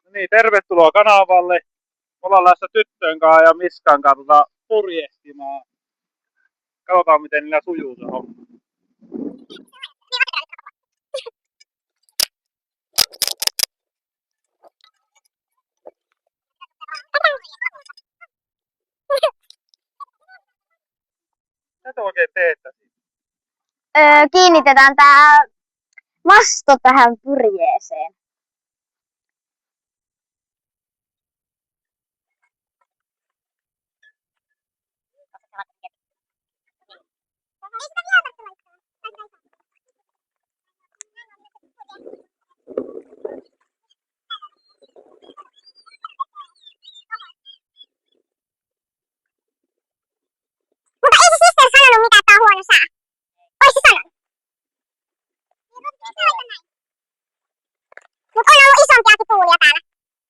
No niin, tervetuloa kanavalle. Ollaan lähdössä tyttöön kanssa ja Miskan kanssa purjehtimaan. Katsotaan miten niillä sujuu se homma. Mitä te oikein teette? Kiinnitetään tää masto tähän purjeeseen. Mutta ei se sister sanonut mitä, että on huono sää. Ois se sanonut? Mut on ollut isompiakin tuulia täällä.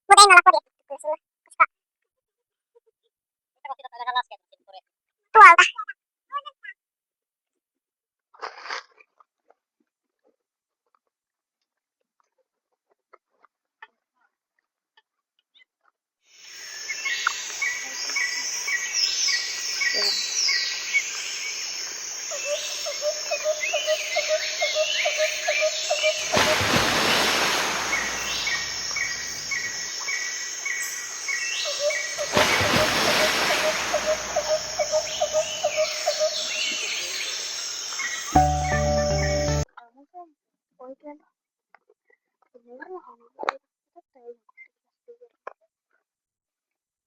Mut ei me olla purjehtitu kyllä sillä. Koska... Tuolta.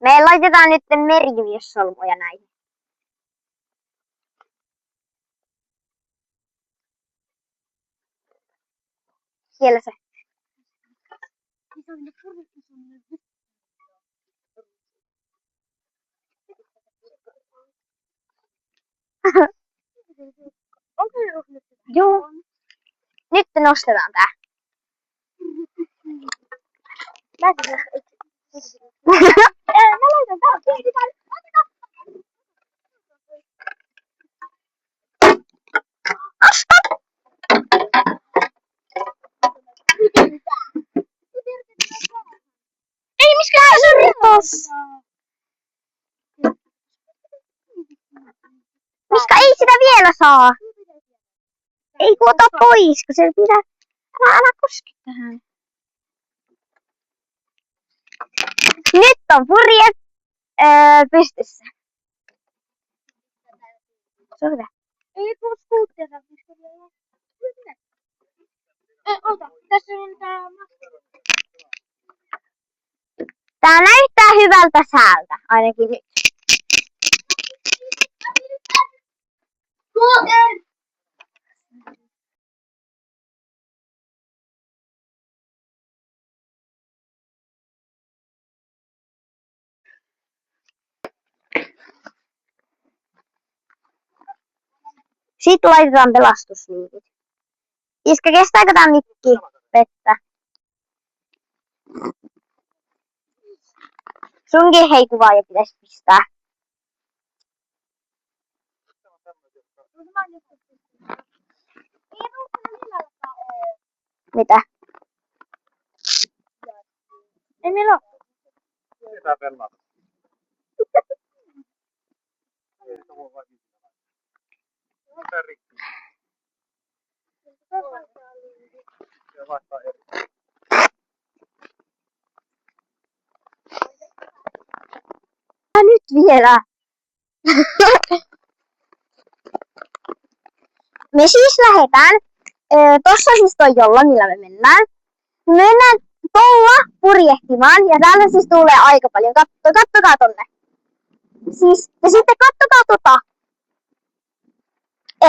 Me laitetaan nyt meriviessolmuja näihin. Siellä se. Joo. Nyt nostetaan tää. Mä laitan tää. Nosta! Ei miskään se ritos. Miska ei sitä vielä saa. Ei kun ota pois, kun se pitää. Älä koske tähän. Nyt on purje pystyssä. Se on hyvä. Ei tuu skuuttera. Ota, tässä on tää. Tää näyttää hyvältä säältä, ainakin nyt. Sitten laitetaan pelastusliivit. Iska, kestääkö tää mikki vettä? Sunkin hei kuvaa jo pitäisi pistää. Mitä? Ei meillä oo. Mitä pelata? Mitä rikki? Nyt vielä. Me siis lähdetään. Tossa siis toi jolla, millä me mennään. Me mennään tuolla purjehtimaan ja täällä siis tulee aika paljon. Kattokaa tonne. Siis, ja sitten kattokaa tota.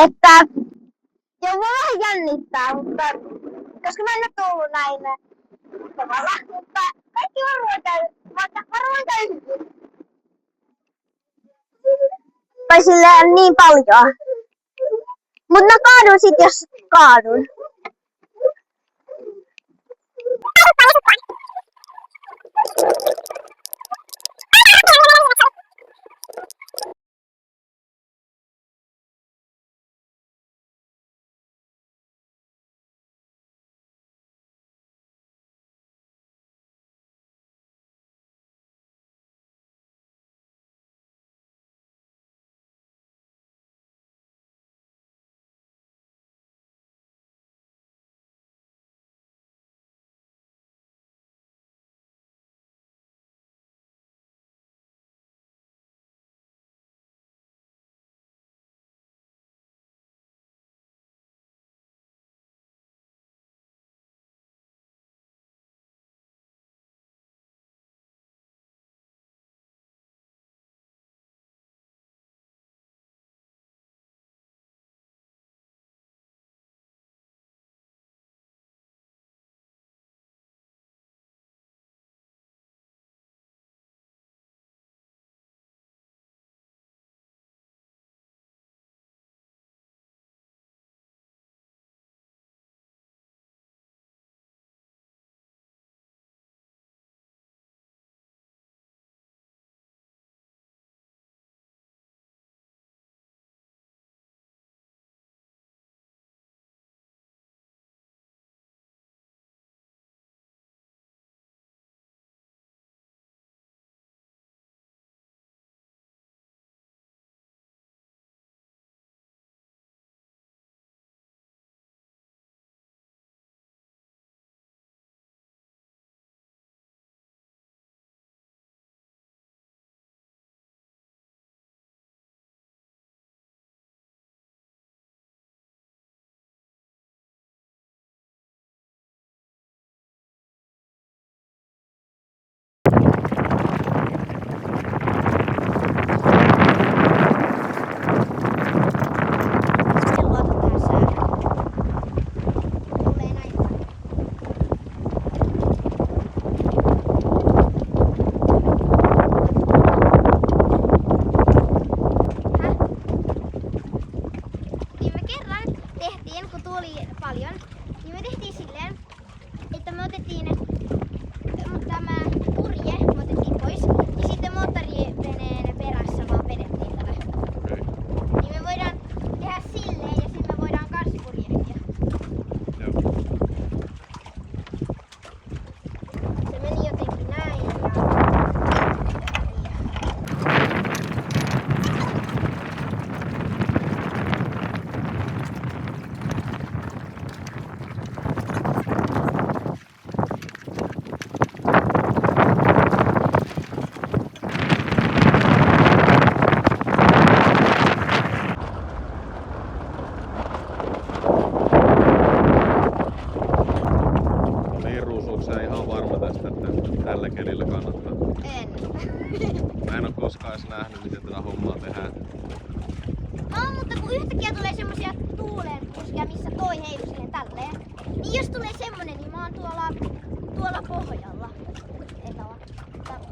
Että joo, mua vähän jännittää, mutta koska mä en ole tullut näin tavalla, mutta kaikki varmaan käy hyvin. Tai silleen niin paljon. Mut mä kaadun sit jos kaadun. otettiin tämä purje, me otettiin pois. Ja sitten moottoriveneen perässä vaan vedettiin tällä. Okei. Niin me voidaan tehdä silleen ja sitten me voidaan kans purjehtia. Joo. Se meni jotenkin näin ja... Liiruus, onko sä ihan varma tästä, että tällä kelillä kannattaa? En. Mä en oo koskaan edes nähnyt, miten tätä hommaa tehdään. Mutta kun yhtäkkiä tulee semmosia tuulenpuskia, missä toi heilu siihen tälleen. Niin jos tulee semmonen, niin mä oon tuolla pohjalla. Eikä oo tällä.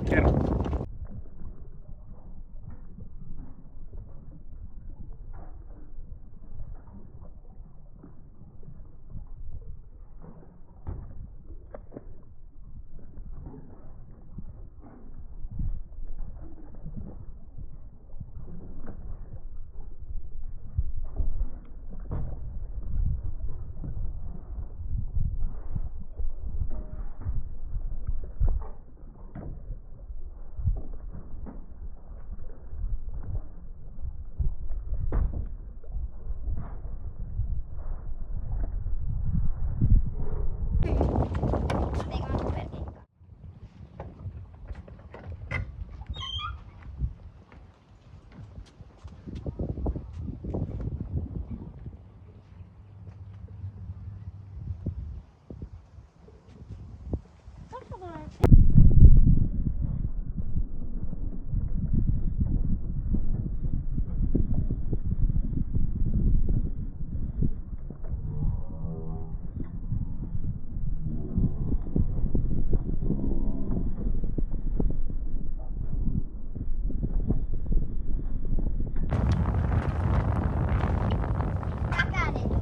Kerro. Eikä mä superkeikkaa. Tätä ei tule.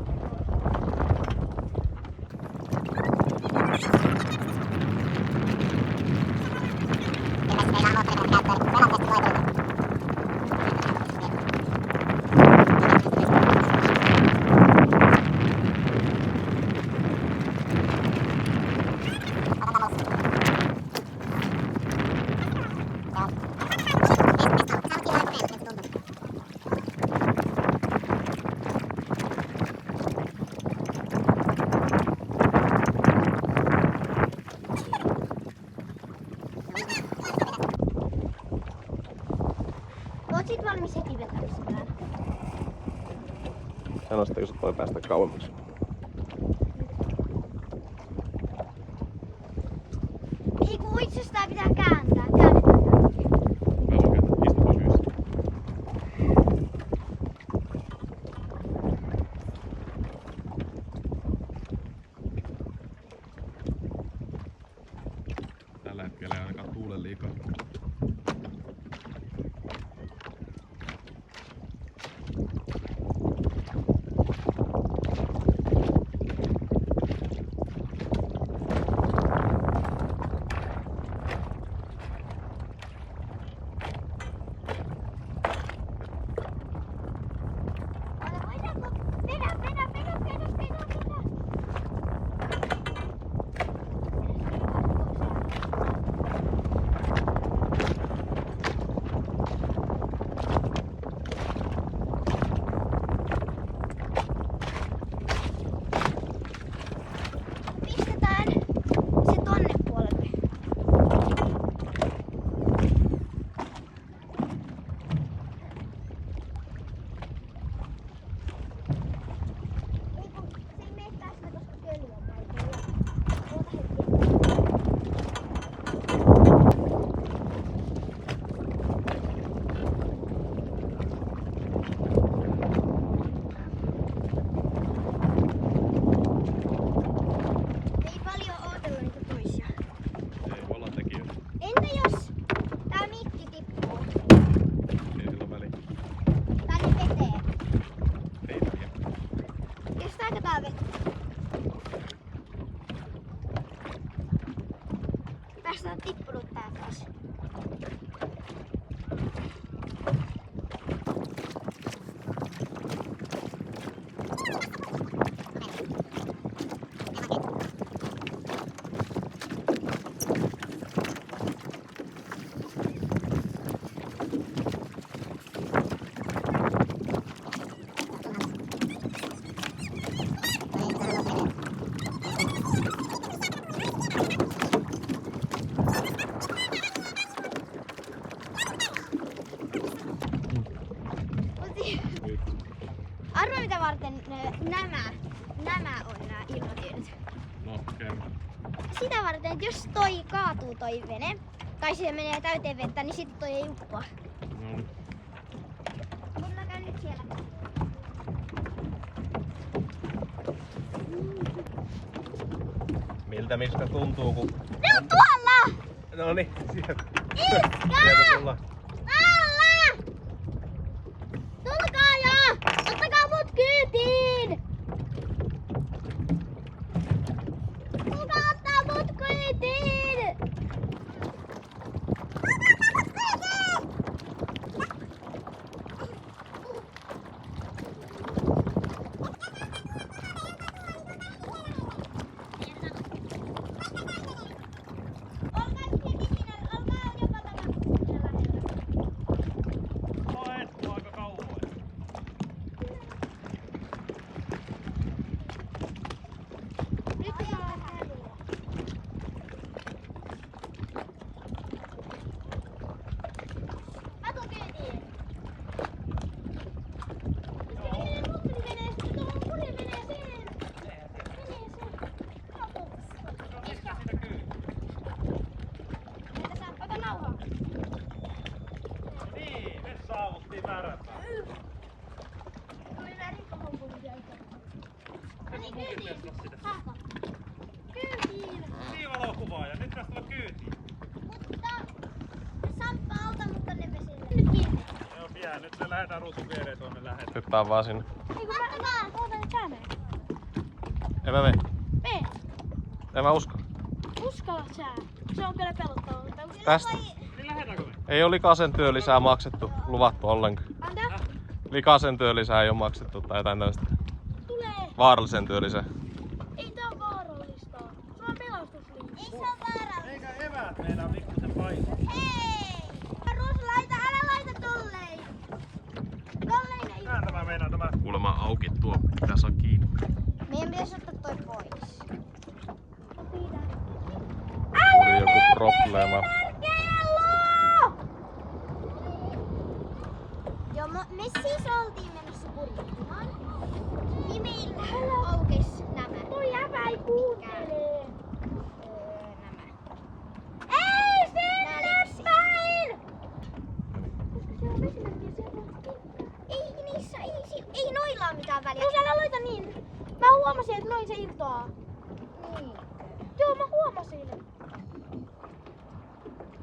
Oot sit valmis heti vetämään? Sano sitten, jos voi päästä kauemmaksi. Ei kun itse asiassa tää pitää kääntää. Käännetään tää. Istu pois yhdessä. Tällä hetkellä ei ainakaan tuule liikaa. varten nämä on nämä ilmatyynyt. No, kerro. Sitä varten, että jos toi kaatuu toi vene, tai se menee täyteen vettä, niin sitten toi ei uppoa. No niin. Mut mä käyn nyt siellä. Miltä Miska tuntuu, kun... Ne on tuolla! Noniin, sieltä. Miska! Sieltä tullaan. Alla! Tulkaa jo! Ottakaa mut kyytiin! Tulkaa ottaa mut kyytiin! No et tuu aika kauan. Mä tuun kyytiin. Ota nauhaa. Niin, nyt saavuttiin määränpää. Tuli nää rikkohompun jälkeen. No niin, kyytiin. Saako? Kyytiin. Siivalokuvaaja, nyt tästä tulla kyytiin. Mutta samppa alta, mutta ne vesille. Nyt kiinni. Joo, pian. Nyt me lähdetään ruusun viereen tuonne lähetään. Hyppää vaan sinne. Ei kun mä ootan nyt tänne. En mä mene. Mene. En mä usko. Uskallat sä. Se on kyllä pelottavaa. Tästä. Niin lähdetäänkö me? Ei ole likasen työlisää maksettu, luvattu ollenkaan. Anta. Likasen työlisää ei ole maksettu tai jotain tällaista. Tulee. Vaarallisen työlisää. Ei tää on vaarallista. Se on pelastusliitto. Ei se on vaarallista. Eikä eväät meidän pikkusen paikalla. Ei. Ruus, älä laita tolleen. Tolleen ei. Tää tämä meinaa tämä. Kuulemma auki tuo, pitää saa kiinni. Meidän pitäisi ottaa toi pois. Tuli joku probleema. Joo, me siis oltiin menossa purjehtimaan. Niin meillä aukes nämä. Toi jäbä ei kuuntele. Nämä. Ei sinne päin! Koska se on vesimerkki, se on ei niissä, ei noilla ole mitään väliä. No älä laita niin. Mä huomasin, että noin se irtoaa. Niin. Joo, mä huomasin.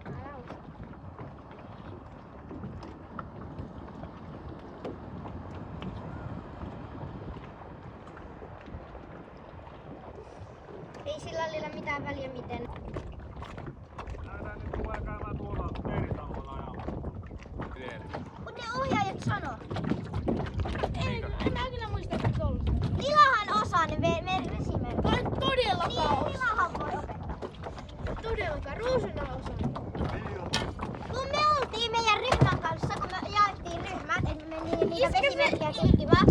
Älä usko. Ei sillä ole mitään väliä miten. Lähdetään nyt tulee käymään tuolla meritaholla ja... Mut ne ohjaajat sanoo. En mä kyllä muista, että se ollut. Ilahan osaa ne vesimerkit. Todellakaan osaa. Niin, Ilahan voi opettaa. Todellakaan, Ruusuna osaa. Kun me oltiin meidän ryhmän kanssa, kun me jaettiin ryhmät, että me niitä vesimerkkejä tutkimaan,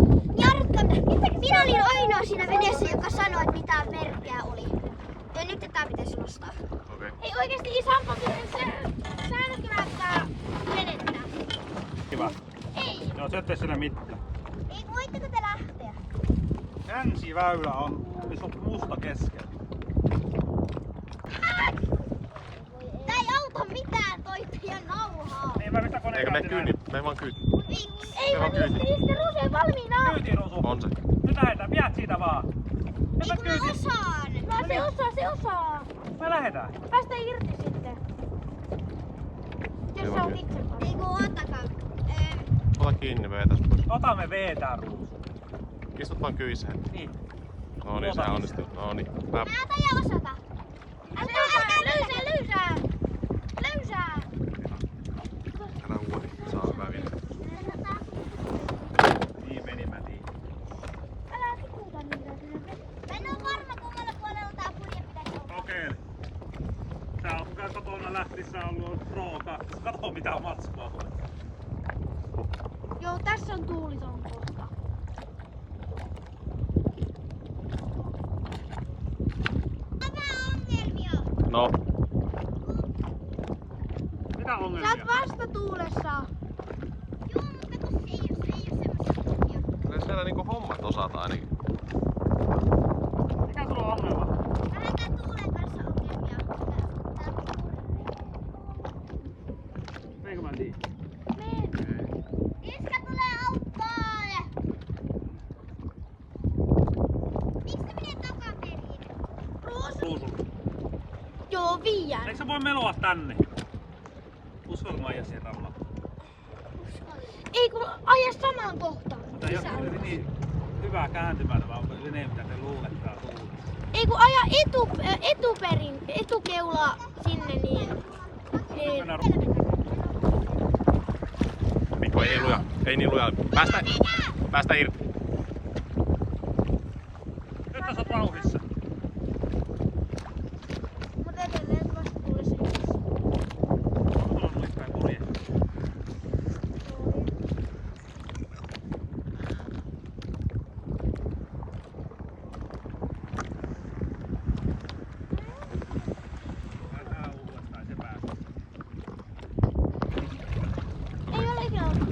niin minä olin ainoa siinä veneessä, joka sanoi, että mitä merkkejä oli. Ja nyt tää pitäisi nostaa. Okei. Ei oikeesti Sampo, säännötkö näyttää venettä? Kiva. Ei. Joo, se ettei siinä mitään. Ei, voitteko te lähteä? Länsiväylä on, missä on musta keskellä. Tää ei auta mitään toi teidän nauhaa. Niin mä mistä koneen Eikä me käyntiin kyyni, me vaan kyyni. Miksi? Ei Se on mä niistä Ruse valmiina. Kyytiin Ruusu. On se. Nyt lähdetään, viet siitä vaan. Ei kun mä osaan. No se osaa. Me lähdetään. Päästä irti sitten. Jos Joo, sä oot kyllä. itse kanssa. Ei kun ottakaa. Ota kiinni, veetäs pois. Otamme veetää Ruusu. Istut vaan kyyseen. Niin. No niin, se onnistuu. No niin. Mä... Mä otan ja osata. Löysää. Älä huoli, saa hyvää vielä. Niin meni mä niin. Älä tiputa niitä sinne. Mä en oo varma kummalla puolella tää purje pitäisi olla. Kokeile. Tää on kun kotona lähtiessä ollut Pro 2. Kato mitä matskua tulee. Joo, tässä on tuuliton kohta. No, Mitä Sä ongelmia? oot vastatuulessa. Joo, mutta kun se ei oo semmosia. kyllä siellä niinku hommat osataan ainakin. Mikä sulla on ongelma? Vähän tää tuulen kanssa ongelmia. Eikö mä tiedä? Iskä tulee auttaa! Miksi sä menet takaperin? Ruusu. Joo, viiän. Eikö sä voi meloa tänne? Uskon mä ajan siihen rannalla. Ei kun aja samaan kohtaan. Mutta ei ole niin hyvää kääntymää tämä on enemmän mitä te luuletkaan tuulit. Ei kun aja etuperin, etukeula sinne niin. Mennään Mikko ei luja. Ei niin luja. Päästä irti. Nyt sä oot vauhdissa. Mut edelleen vastuullisesti. Tuolla on päin purje. Lähdetään uudestaan se päästä. Ei ole ikinä ollut.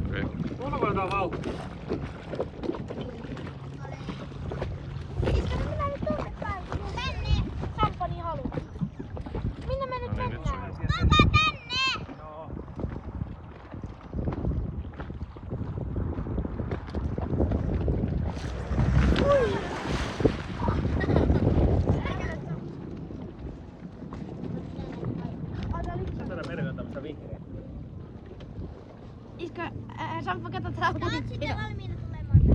Okei. Tuolla voidaan vauhtia. Iskä, minä nyt tuonne päin. Tänne. Sampani haluaa. Minne me nyt No niin, nyt mennään? sujuu. Papa, tänne! Joo. Ui. Se täällä merellä on tämmöstä vihreä. Iskä, Samppa, kato täällä. Olet sitten valmiina tulemaan tänne.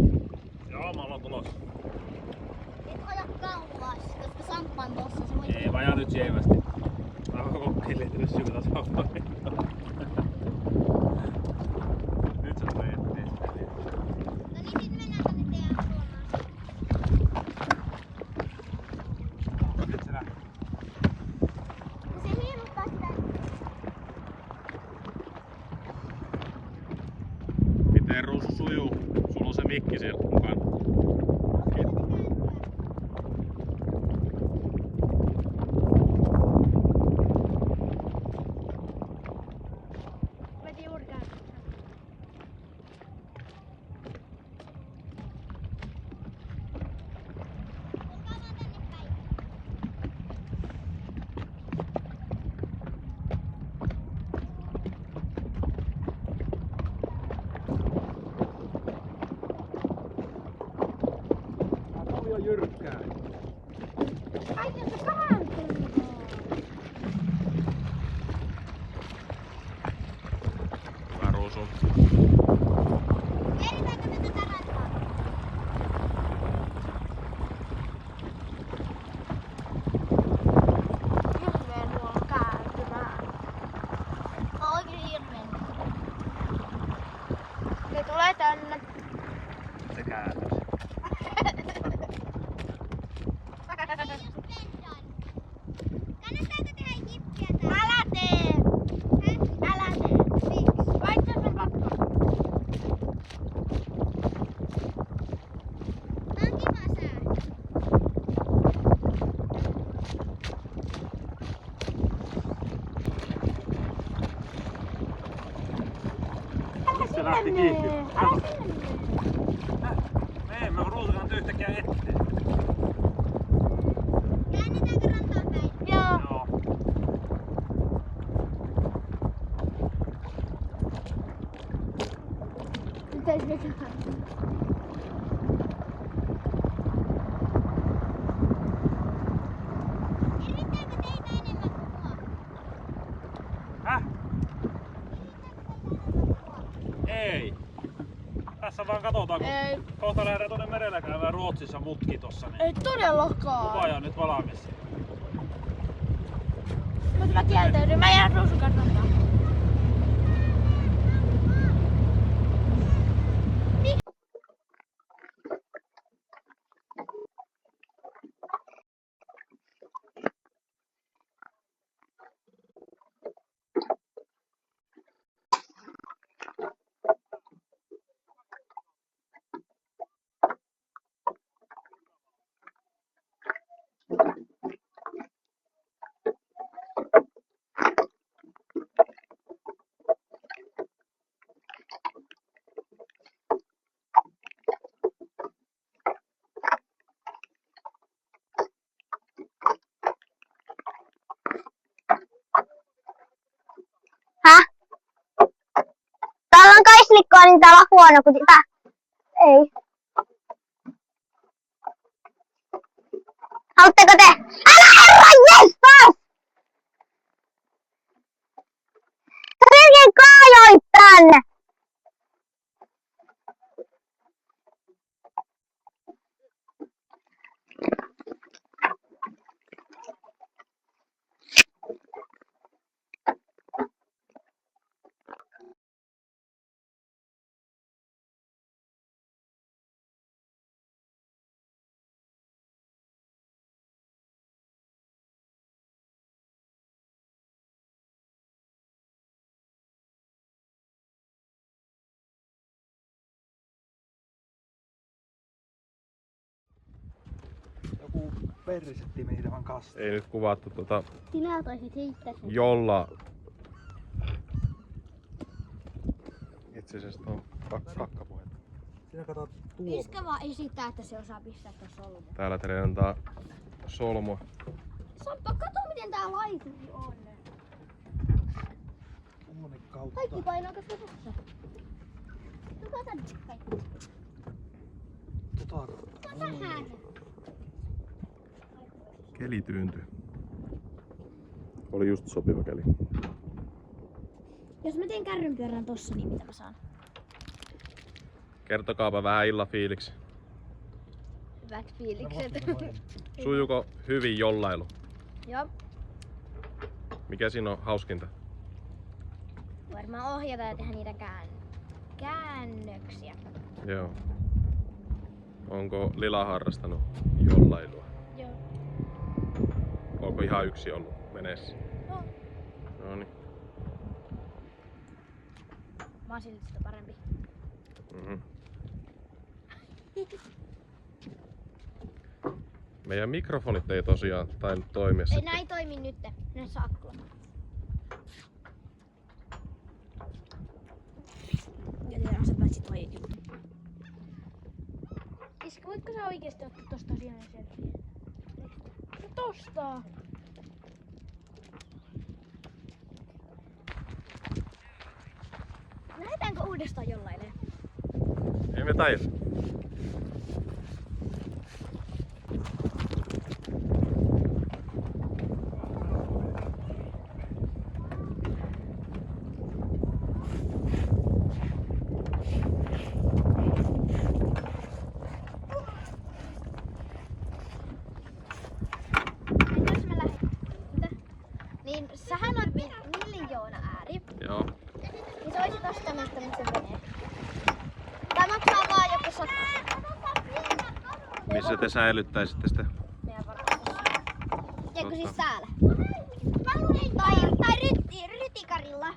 Joo, mä ollaan tulossa. Et aja kauas, koska Samppa on tossa. Se voi... Ei, mä ajan nyt sievästi. Mä oon kokeillut sykytä samaa. Nyt sä tulee eteen sitä vielä. No niin, sit mennään tänne teidän suonaan. Nyt se lähtee. No se hiiluttaa sitä. Miten Ruusu sujuu? Sulla on se mikki siellä mukana. Veti juuri kääntyä. Tää tuli on jyrkkää. Kaiken se kääntyy. Hyvä Ruusu. Keritäänkö me tätä rantaa? Hirveen huono kääntymään. Oikein hirveen. Ne tulee tänne. Se kääntyi. Kannattaako tehdä jippiä täällä? Älä tee! Älä tee! Miksi? Vaikka se on pakko. Tää on kiva sää. Älä Se lähti kiinni. Älä sinne mene. Me emme Ruusu nyt yhtäkkiä eteen. Käännetäänkö rantaan päin? Joo. Joo. Nyt ei sekään. Hirvittääkö teitä enemmän kuin mua? Häh? Ei. Tässä vaan katsotaan, kun Ei. kohta lähdetään tuonne merellä käymään Ruotsissa mutki tossa. Niin Ei todellakaan. kuvaaja on nyt valmis. Mutta mä kieltäydyn. Mä jään Ruusun kanssa rantaan. pitää olla huono, kun tää... Ei. Haluatteko te? Älä herran jestas! Sä melkein kaajoit tän! Joku persetti meitä vaan kastaa. Ei nyt kuvattu Sinä toisit heittää sen. jolla... Itse asiassa tuo kakkapuhetta. Sinä katsot tuo. Iskä vaan esittää, että se osaa pistää tuon solmu. Täällä treenataan solmua. Samppa, kato miten tää laituri on. Tuonne kautta. Kaikki painaa katso tossa. Tukaa tänne kaikki. Tota Tukaa tähän. Keli tyyntyi. Oli just sopiva keli. Jos mä teen kärrynpyörän tossa, niin mitä mä saan? Kertokaapa vähän illan fiiliksi. Hyvät fiilikset. Sujuko hyvin jollailu? Joo. Mikä siinä on hauskinta? Varmaan ohjata ja tehdä niitä käännöksiä. Joo. Onko Lila harrastanut jollailua? Joo. Onko ihan yksi ollut veneessä? No. Noniin. Mä oon silti sitä parempi. Mm-hmm. Meidän mikrofonit ei tosiaan tainnut toimia Ei sitten. näin toimi nyt. Näissä akkulla. Ja tehdään se päätsi toi juttu. Iskä, voitko sä oikeesti ottaa tosta asian selviä? No tosta! Lähdetäänkö uudestaan jollain? Ei me taida. Jos me lähdetään. Niin sähän on miljoona ääri. Joo. Niin se olisi tosta mistä se menee. Tää maksaa vaan joku 100. Missä te säilyttäisitte sitä? Meidän varastossa. Tiedätkö siis Totta. täällä? Tai rytikarilla.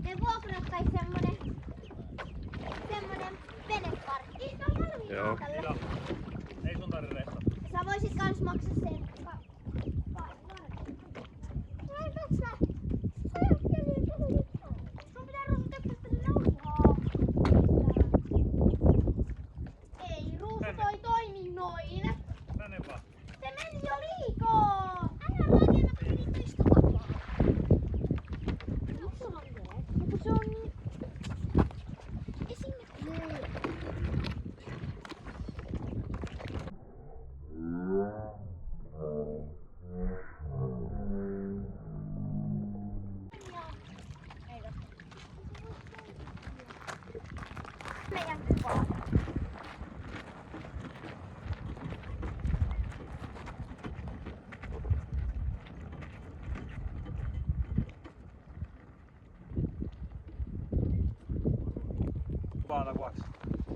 Me vuokrattais semmonen veneparkki. Joo. Ila, ei sun tarvitse reissata. Sä voisit kans maksaa sen. Sun pitää Ruusu töppästä nauhaa. Ei Ruusu toi toimi noin. Mene vaan. Se meni jo liikaa. Älä rakennata niitä istupakkaa. Miksi on hankkeet? Kun se on niin... Esimerkiksi. Meidän kuva. Vaata vuoksi.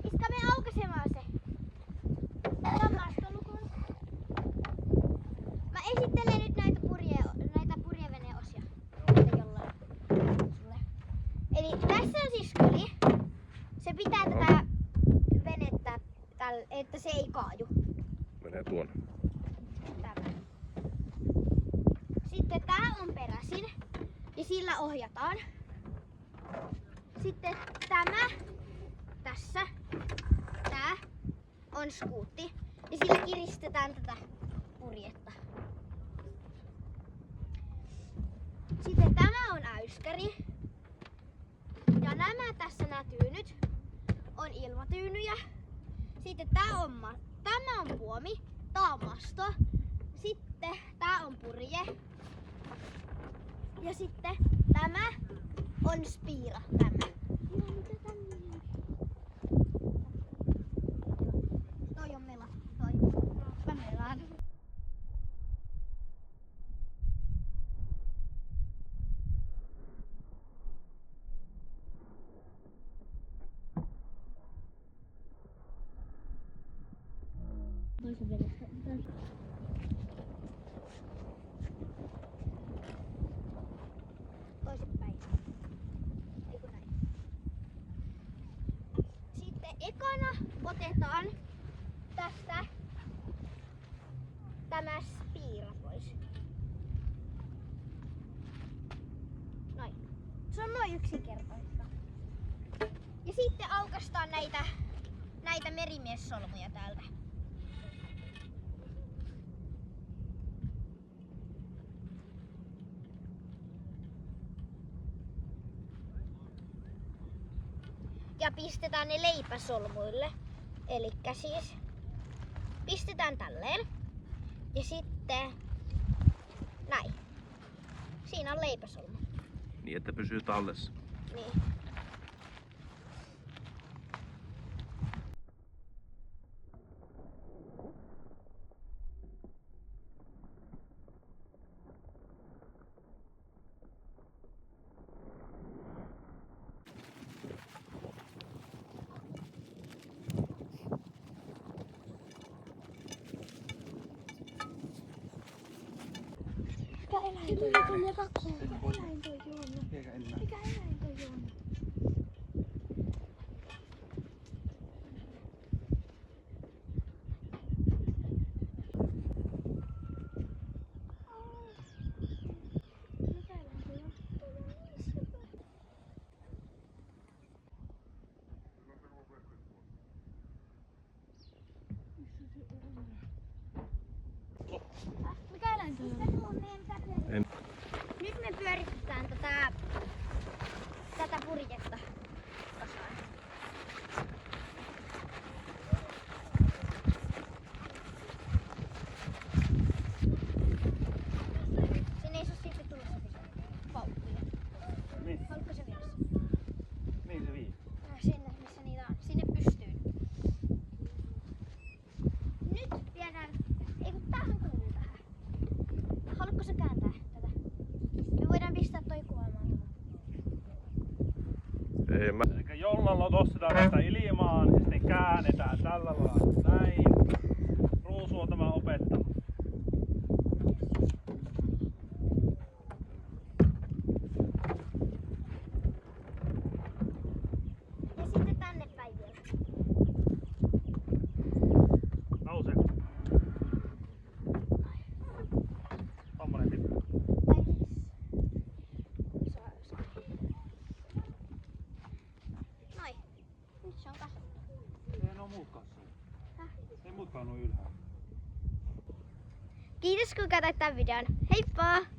Iskä me aukaisemaan se. Lamastolukun. Mä esittelen nyt näitä purjeveneosia. Jollain sulle. Eli tässä on siis skuli. Se pitää tätä venettä, että se ei kaaju. Menee tuonne. Tämä. Sitten tää on peräsin ja sillä ohjataan. Sitten tämä tässä, tää on skuutti ja sillä kiristetään tätä purjetta. Sitten tämä on äyskäri ja nämä tässä näkyy nyt. tyynyjä. Sitten tämä on puomi, tää on masto. Sitten tää on purje. Ja sitten tämä on spiira. Tämä. Toi on mela. Mä melaan. Toisinpäin. Eiku näin. Sitten ekana otetaan tästä tämä spiira pois. Noin. Se on noin yksinkertaista. Ja sitten aukaistaan näitä merimiessolmuja täältä. Ja pistetään ne leipäsolmuille. Elikkä siis pistetään tälleen. Ja sitten näin. Siinä on leipäsolmu. Niin, että pysyy tallessa. Niin. Mikä eläin toi on? Mikä eläin toi on? Eikä enää. Mikä eläin toi on? Mikä eläin toi on? Mikä eläin toi on? En. Nyt me pyöritetään tätä purjetta kasaan. Sinne ei saa sitten tulla paukkuja. Niin, Haluatko se vieressä? niin se vii. Sinne, missä niitä on. Sinne pystyyn. Nyt viedään... Ei kun tähän kuuluu tähän. Haluatko sä kääntää tätä? Me voidaan pistää toi kuomaan. Ei mä. Eli jollalla nostetaan tästä ilmaan ja sitten käännetään tällä lailla näin. Ruusu on tämä opettama. Ja sitten tänne päin vielä. Nouse. Tommonen tippu. Noin. Nyt se on kasvanut. Ei ne oo muutkaan siellä. Ei muutkaan oo ylhäällä. Kiitos kun katsoit tämän videon. Heippa!